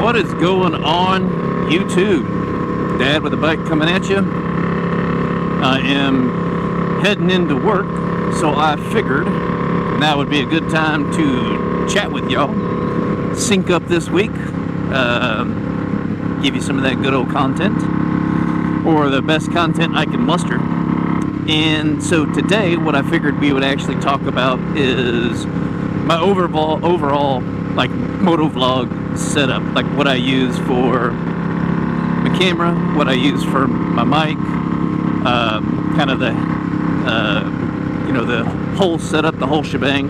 What is going on YouTube? Dad with a bike coming at you. I am heading into work, so I figured now would be a good time to chat with y'all, sync up this week, give you some of that good old content, or the best content I can muster. And so today what I figured we would actually talk about is my overall like motovlog setup, like what I use for my camera, what I use for my mic, kind of the the whole setup, the whole shebang.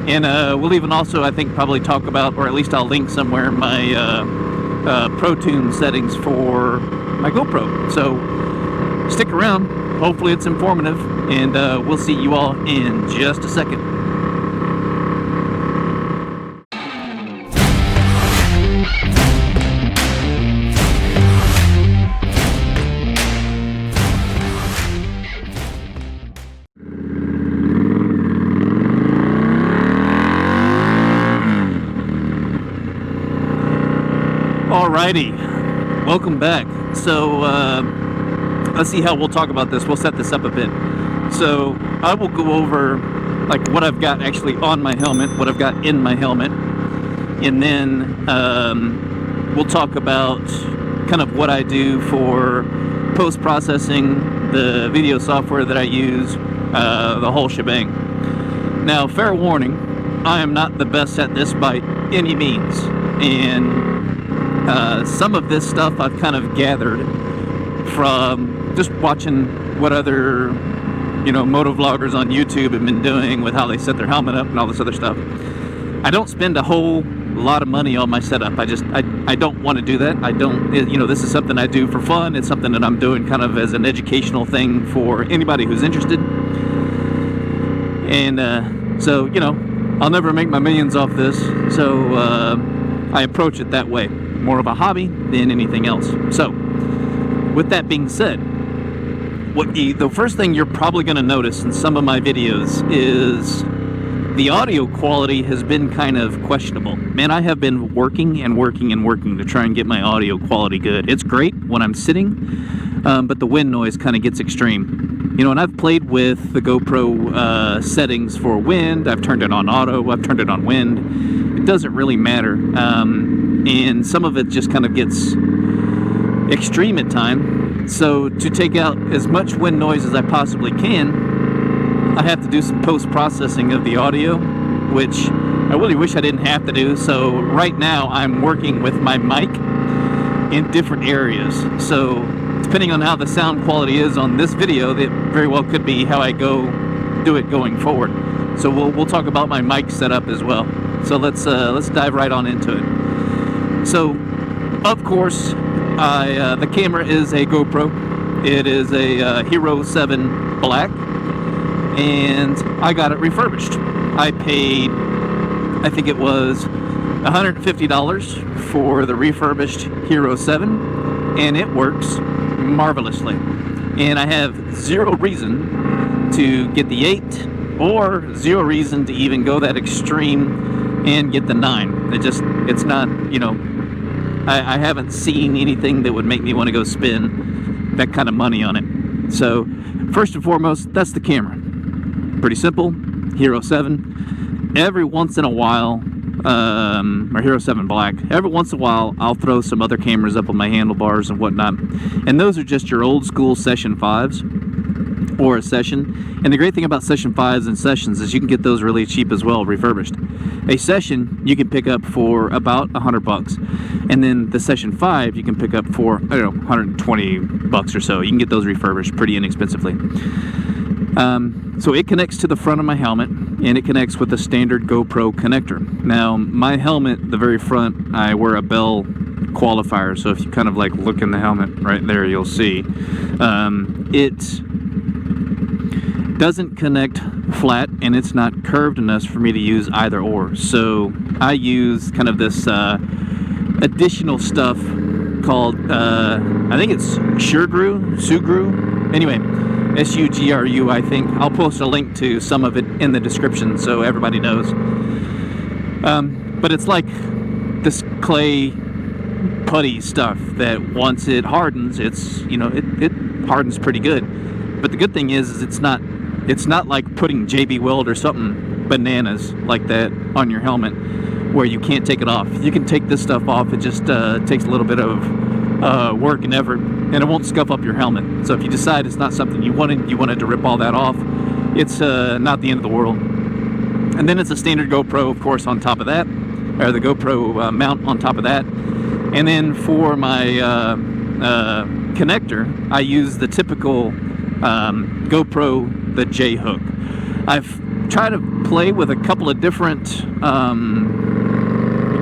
And we'll even also, I think, probably talk about, or at least I'll link somewhere, my ProTune settings for my GoPro. So stick around, hopefully it's informative, and we'll see you all in just a second. Alrighty, welcome back. So let's see how we'll talk about this. We'll set this up a bit. So I will go over like what I've got actually on my helmet, what I've got in my helmet, and then we'll talk about kind of what I do for post-processing, the video software that I use, the whole shebang. Now, fair warning, I am not the best at this by any means, and some of this stuff I've kind of gathered from just watching what other, motovloggers on YouTube have been doing with how they set their helmet up and all this other stuff. I don't spend a whole lot of money on my setup. I don't want to do that. I don't, this is something I do for fun. It's something that I'm doing kind of as an educational thing for anybody who's interested. And so, I'll never make my millions off this. So I approach it that way. More of a hobby than anything else. So, with that being said, the first thing you're probably going to notice in some of my videos is the audio quality has been kind of questionable. Man, I have been working to try and get my audio quality good. It's great when I'm sitting, but the wind noise kind of gets extreme. And I've played with the GoPro settings for wind. I've turned it on auto, I've turned it on wind. It doesn't really matter. And some of it just kind of gets extreme at times. So to take out as much wind noise as I possibly can, I have to do some post-processing of the audio, which I really wish I didn't have to do. So right now I'm working with my mic in different areas. So depending on how the sound quality is on this video, that very well could be how I do it going forward. So we'll talk about my mic setup as well. So let's dive right on into it. So, of course, the camera is a GoPro. It is a Hero 7 Black, and I got it refurbished. I paid, I think it was $150 for the refurbished Hero 7, and it works marvelously. And I have zero reason to get the 8, or zero reason to even go that extreme and get the 9. It's not, I haven't seen anything that would make me want to go spend that kind of money on it. So, first and foremost, that's the camera. Pretty simple, Hero 7. Every once in a while, or Hero 7 Black, every once in a while, I'll throw some other cameras up on my handlebars and whatnot. And those are just your old school Session 5s. Or a Session. And the great thing about Session 5s and Sessions is you can get those really cheap as well, refurbished. A Session you can pick up for about $100, and then the Session 5 you can pick up for, I don't know, $120 or so. You can get those refurbished pretty inexpensively. So it connects to the front of my helmet, and it connects with a standard GoPro connector. Now, my helmet, the very front, I wear a bell qualifier, so if you kind of like look in the helmet right there, you'll see it doesn't connect flat, and it's not curved enough for me to use either or. So I use kind of this additional stuff called I think it's Sugru. Anyway, Sugru, I think. I'll post a link to some of it in the description so everybody knows. But it's like this clay putty stuff that once it hardens, it's, you know, it hardens pretty good. But the good thing is it's not like putting JB Weld or something bananas like that on your helmet where you can't take it off. You can take this stuff off. It just takes a little bit of work and effort, and it won't scuff up your helmet. So if you decide it's not something you wanted to rip all that off, it's not the end of the world. And then it's a standard GoPro, of course, on top of that, or the GoPro mount on top of that. And then for my connector, I use the typical GoPro, the J-Hook. I've tried to play with a couple of different,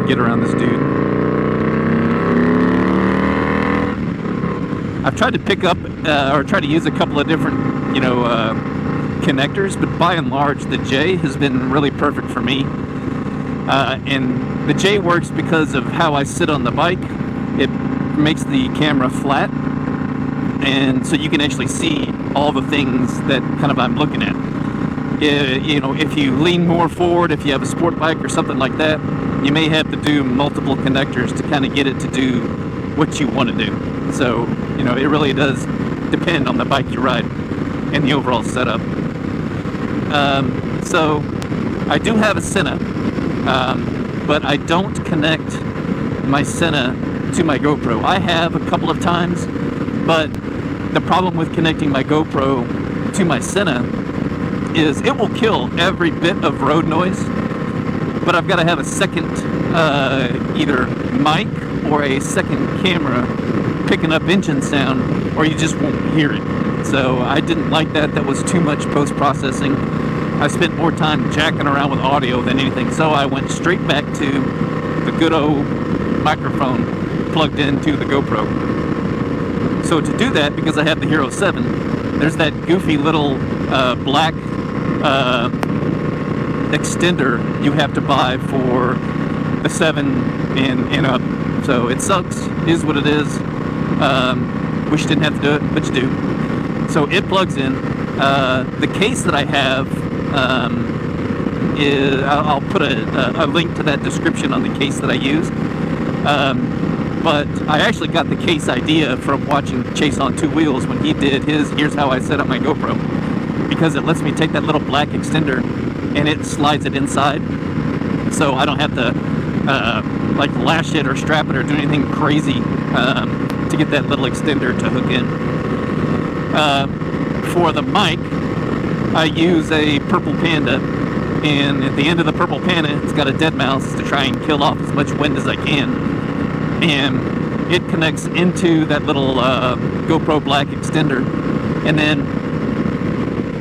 get around this dude. I've tried to pick up, or try to use a couple of different, you know, connectors, but by and large, the J has been really perfect for me. And the J works because of how I sit on the bike. It makes the camera flat, and so you can actually see all the things that kind of I'm looking at. You know, if you lean more forward, if you have a sport bike or something like that, you may have to do multiple connectors to kind of get it to do what you want to do. So, you know, it really does depend on the bike you ride and the overall setup. So I do have a Sena, but I don't connect my Sena to my GoPro. I have a couple of times, but the problem with connecting my GoPro to my Sena is it will kill every bit of road noise, but I've got to have a second either mic or a second camera picking up engine sound, or you just won't hear it. So I didn't like that. That was too much post-processing. I spent more time jacking around with audio than anything, so I went straight back to the good old microphone plugged into the GoPro. So to do that, because I have the Hero 7, there's that goofy little black extender you have to buy for the 7 and up. So it sucks, is what it is. Wish you didn't have to do it, but you do. So it plugs in. The case that I have, I'll put a link to that description on the case that I use. But I actually got the case idea from watching Chase on Two Wheels when he did his Here's How I Set Up My GoPro, because it lets me take that little black extender and it slides it inside, so I don't have to like lash it or strap it or do anything crazy to get that little extender to hook in. For the mic, I use a Purple Panda, and at the end of the Purple Panda, it's got a dead mouse to try and kill off as much wind as I can. And it connects into that little GoPro Black extender, and then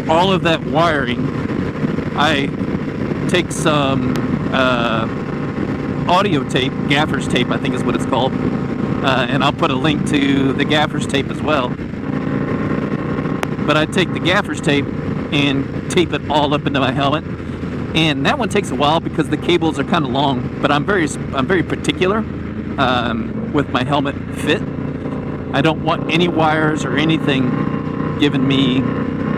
all of that wiring, I take some audio tape, Gaffers tape I think is what it's called, and I'll put a link to the Gaffers tape as well. But I take the Gaffers tape and tape it all up into my helmet, and that one takes a while because the cables are kind of long, but I'm very particular with my helmet fit. I don't want any wires or anything giving me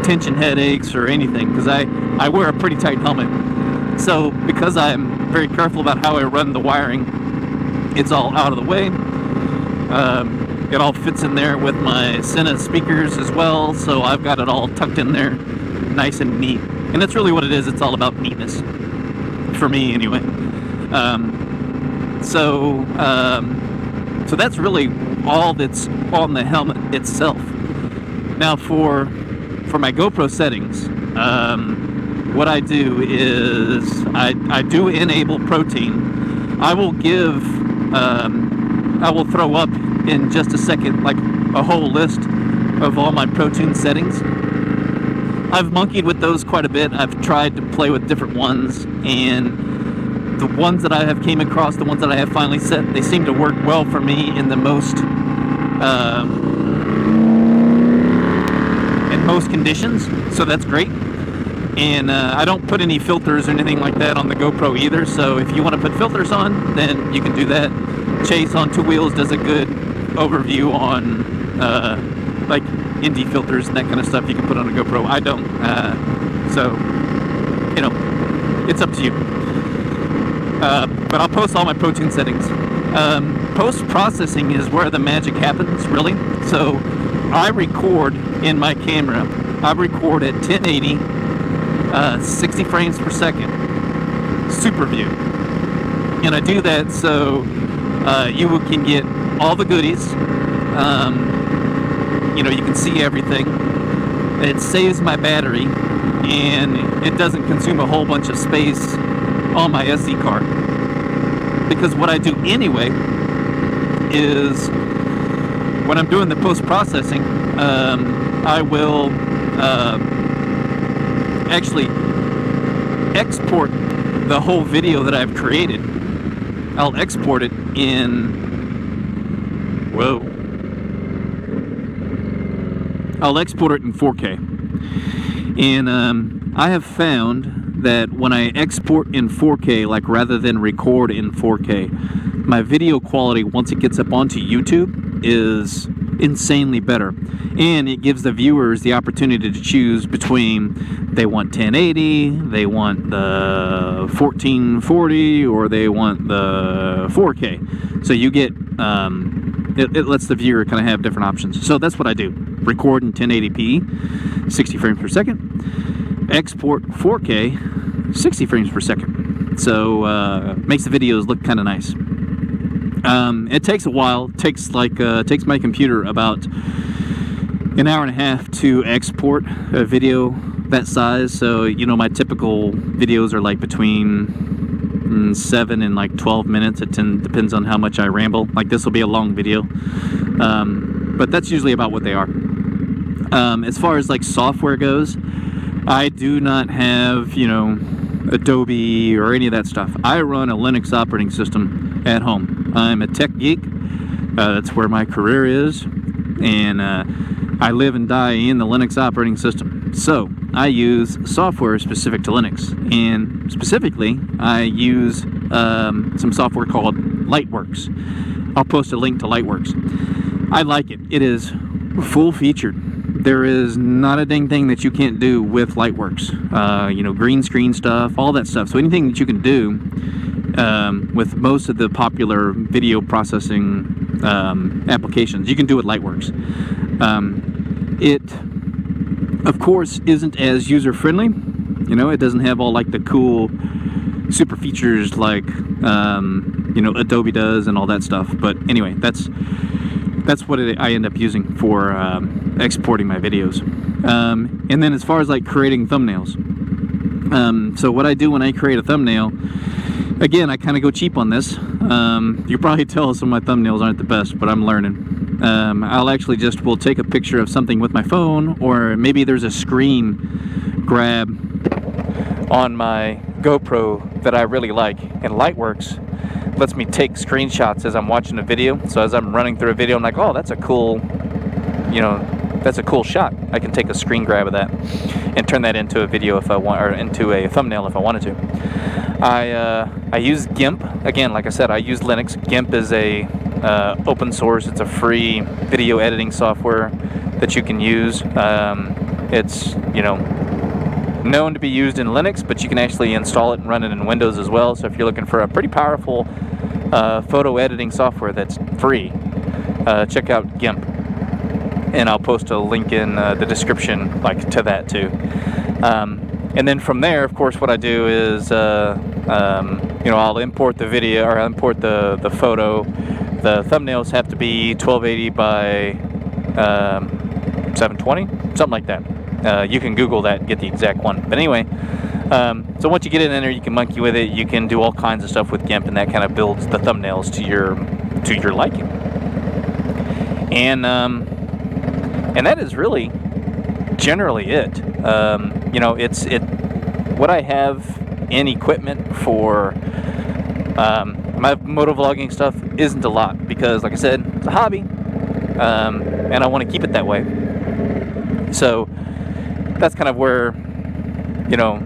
tension headaches or anything, because I wear a pretty tight helmet. So because I'm very careful about how I run the wiring, it's all out of the way. It all fits in there with my Sena speakers as well, so I've got it all tucked in there nice and neat. And that's really what it is. It's all about neatness, for me anyway. So that's really all that's on the helmet itself. Now for my GoPro settings, what I do is I do enable ProTune. I will throw up in just a second like a whole list of all my ProTune settings. I've monkeyed with those quite a bit. I've tried to play with different ones, and the ones that I have came across, the ones that I have finally set, they seem to work well for me in the most in most conditions, so that's great. And I don't put any filters or anything like that on the GoPro either, so if you want to put filters on, then you can do that. Chase on Two Wheels does a good overview on like indie filters and that kind of stuff you can put on a GoPro. I don't, so you know, it's up to you. But I'll post all my ProTune settings. post-processing is where the magic happens, really. So I record in my camera. I record at 1080, 60 frames per second, Superview. And I do that so you can get all the goodies. You know, you can see everything. It saves my battery, and it doesn't consume a whole bunch of space on my SD card. Because what I do anyway is, when I'm doing the post-processing, I will actually export the whole video that I've created. I'll export it in, I'll export it in 4K. And I have found that when I export in 4K, like rather than record in 4K, my video quality, once it gets up onto YouTube, is insanely better. And it gives the viewers the opportunity to choose between, they want 1080, they want the 1440, or they want the 4K. So you get, it lets the viewer kind of have different options. So that's what I do. Record in 1080p, 60 frames per second. Export 4K, 60 frames per second. So makes the videos look kind of nice. It takes a while. It takes takes my computer about an hour and a half to export a video that size. So, you know, my typical videos are like between 7 and like 12 minutes. It depends on how much I ramble. Like this will be a long video, but that's usually about what they are. As far as like software goes, I do not have, you know, Adobe or any of that stuff. I run a Linux operating system at home. I'm a tech geek. That's where my career is, and I live and die in the Linux operating system. So I use software specific to Linux, and specifically I use some software called Lightworks. I'll post a link to Lightworks. I like it. It is full featured. There is not a dang thing that you can't do with Lightworks. You know, green screen stuff, all that stuff. So anything that you can do with most of the popular video processing applications, you can do with Lightworks. It, of course, isn't as user-friendly. You know, it doesn't have all like the cool super features like you know, Adobe does and all that stuff. But anyway, that's what I end up using for exporting my videos. And then as far as like creating thumbnails, so what I do when I create a thumbnail, again, I kind of go cheap on this. You probably tell some of my thumbnails aren't the best, but I'm learning. I'll actually will take a picture of something with my phone, or maybe there's a screen grab on my GoPro that I really like, and Lightworks lets me take screenshots as I'm watching a video. So as I'm running through a video, I'm like, oh, that's a cool, you know, that's a cool shot. I can take a screen grab of that and turn that into a video if I want, or into a thumbnail if I wanted to. I use GIMP. Again, like I said, I use Linux. GIMP is a open source. It's a free video editing software that you can use. It's, you know, known to be used in Linux, but you can actually install it and run it in Windows as well. So if you're looking for a pretty powerful photo editing software that's free, check out GIMP. And I'll post a link in the description, like, to that too. And then from there, of course, what I do is, you know, I'll import the video, or I'll import the photo. The thumbnails have to be 1280 by 720, something like that. You can Google that and get the exact one. But anyway, so once you get it in there, you can monkey with it. You can do all kinds of stuff with GIMP, and that kind of builds the thumbnails to your liking. And that is really generally it. You know, what I have in equipment for my motovlogging stuff isn't a lot, because, like I said, it's a hobby, and I want to keep it that way. So that's kind of where, you know,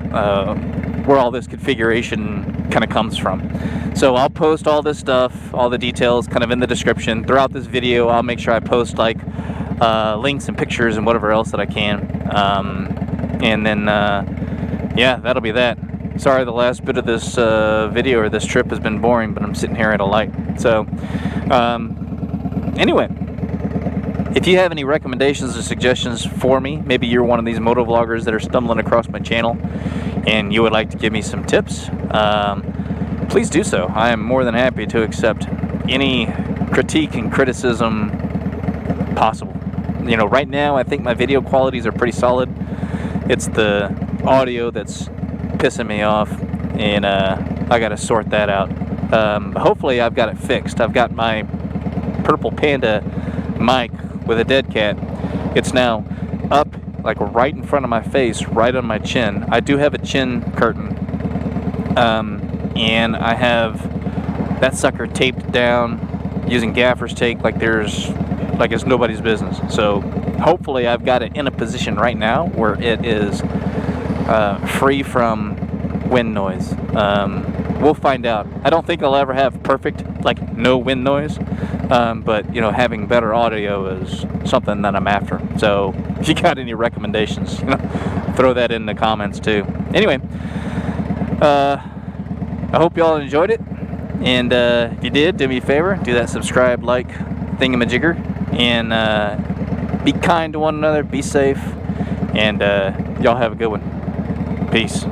where all this configuration kind of comes from. So I'll post all this stuff, all the details, kind of in the description. Throughout this video, I'll make sure I post like links and pictures and whatever else that I can. And then, yeah, that'll be that. sorry the last bit of this video or this trip has been boring, but I'm sitting here at a light. So, anyway, if you have any recommendations or suggestions for me, maybe you're one of these motovloggers that are stumbling across my channel and you would like to give me some tips, please do so. I am more than happy to accept any critique and criticism possible. You know, right now I think my video qualities are pretty solid. It's the audio that's pissing me off, and I gotta sort that out. Hopefully I've got it fixed. I've got my Purple Panda mic with a dead cat. It's now up like right in front of my face, right on my chin. I do have a chin curtain, and I have that sucker taped down using Gaffers tape like it's nobody's business. So hopefully I've got it in a position right now where it is free from wind noise. We'll find out. I don't think I'll ever have perfect, like, no wind noise, but you know, having better audio is something that I'm after. So if you got any recommendations, you know, throw that in the comments too. Anyway, I hope y'all enjoyed it, and if you did, do me a favor, do that subscribe, like thingamajigger, and be kind to one another, be safe, and y'all have a good one. Peace.